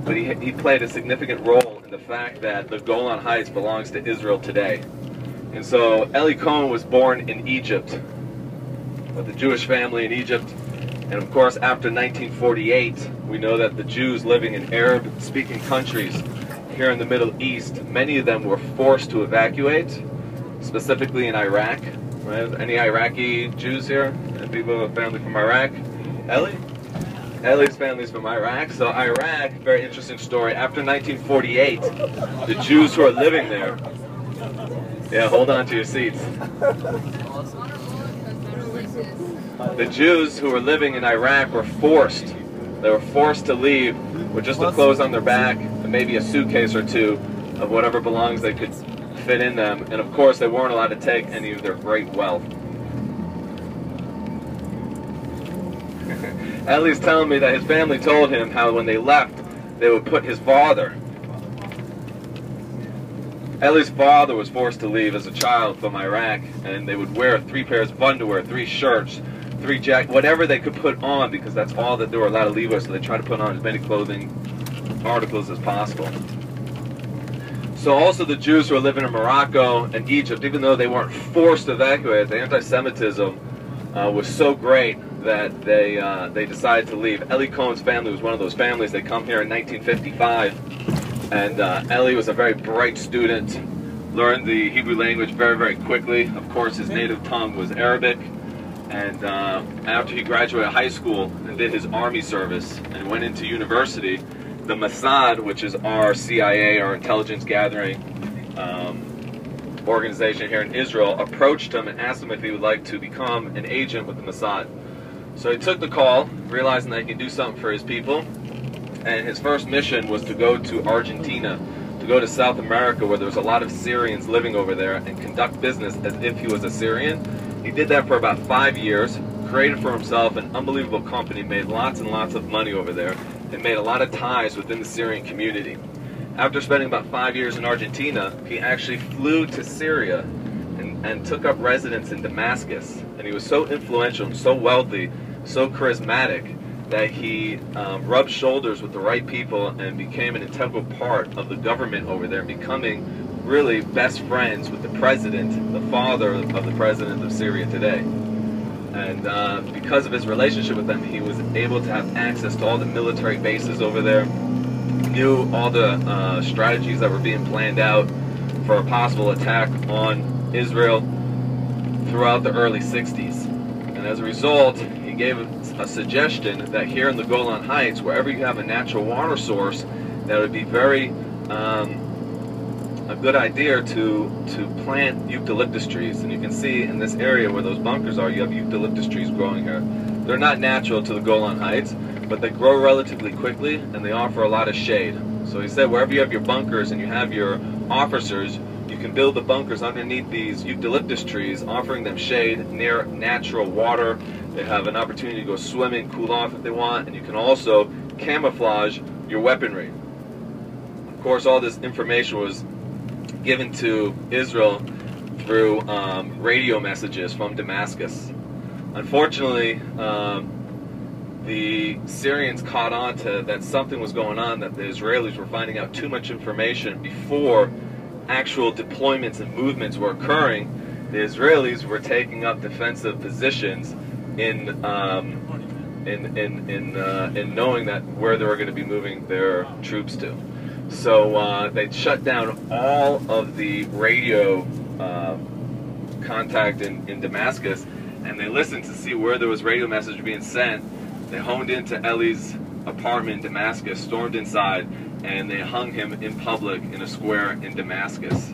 but he played a significant role in the fact that the Golan Heights belongs to Israel today. And so Eli Cohen was born in Egypt, with a Jewish family in Egypt. And of course, after 1948, we know that the Jews living in Arab-speaking countries here in the Middle East, many of them were forced to evacuate, specifically in Iraq. Right? Any Iraqi Jews here? Any people with a family from Iraq? Eli? Eli's family's from Iraq. So Iraq, very interesting story. After 1948, the Jews who are living there, yeah, hold on to your seats. The Jews who were living in Iraq were forced. They were forced to leave with just the clothes on their back and maybe a suitcase or two of whatever belongings they could fit in them. And of course, they weren't allowed to take any of their great wealth. Eli's telling me that his family told him how when they left, they would put his father. Eli's father was forced to leave as a child from Iraq, and they would wear 3 pairs of underwear, 3 shirts, 3 jackets, whatever they could put on, because that's all that they were allowed to leave with, so they tried to put on as many clothing articles as possible. So also the Jews who were living in Morocco and Egypt, even though they weren't forced to evacuate, the anti-Semitism was so great that they decided to leave. Eli Cohen's family was one of those families. They come here in 1955, and Eli was a very bright student, learned the Hebrew language very, very quickly. Of course, his native tongue was Arabic, and after he graduated high school and did his army service and went into university, the Mossad, which is our CIA, our intelligence gathering organization here in Israel, approached him and asked him if he would like to become an agent with the Mossad. So he took the call, realizing that he could do something for his people, and his first mission was to go to Argentina, to go to South America, where there was a lot of Syrians living over there, and conduct business as if he was a Syrian. He did that for about 5 years, created for himself an unbelievable company, made lots and lots of money over there, and made a lot of ties within the Syrian community. After spending about 5 years in Argentina, he actually flew to Syria and took up residence in Damascus. And he was so influential and so wealthy, so charismatic, that he rubbed shoulders with the right people and became an integral part of the government over there, becoming really best friends with the president, the father of the president of Syria today. And because of his relationship with them, he was able to have access to all the military bases over there, knew all the strategies that were being planned out for a possible attack on Israel throughout the early 60s. And as a result, he gave a suggestion that here in the Golan Heights, wherever you have a natural water source, that it would be very a good idea to plant eucalyptus trees. And you can see in this area where those bunkers are, you have eucalyptus trees growing here. They're not natural to the Golan Heights, but they grow relatively quickly and they offer a lot of shade. So he said wherever you have your bunkers and you have your officers, you can build the bunkers underneath these eucalyptus trees, offering them shade near natural water. They have an opportunity to go swimming, cool off if they want, and you can also camouflage your weaponry. Of course, all this information was given to Israel through radio messages from Damascus. Unfortunately, the Syrians caught on to that something was going on, that the Israelis were finding out too much information before actual deployments and movements were occurring. The Israelis were taking up defensive positions in knowing that where they were going to be moving their troops to. So they shut down all of the radio contact in Damascus, and they listened to see where there was radio message being sent. They honed into Eli's apartment in Damascus, stormed inside, and they hung him in public in a square in Damascus.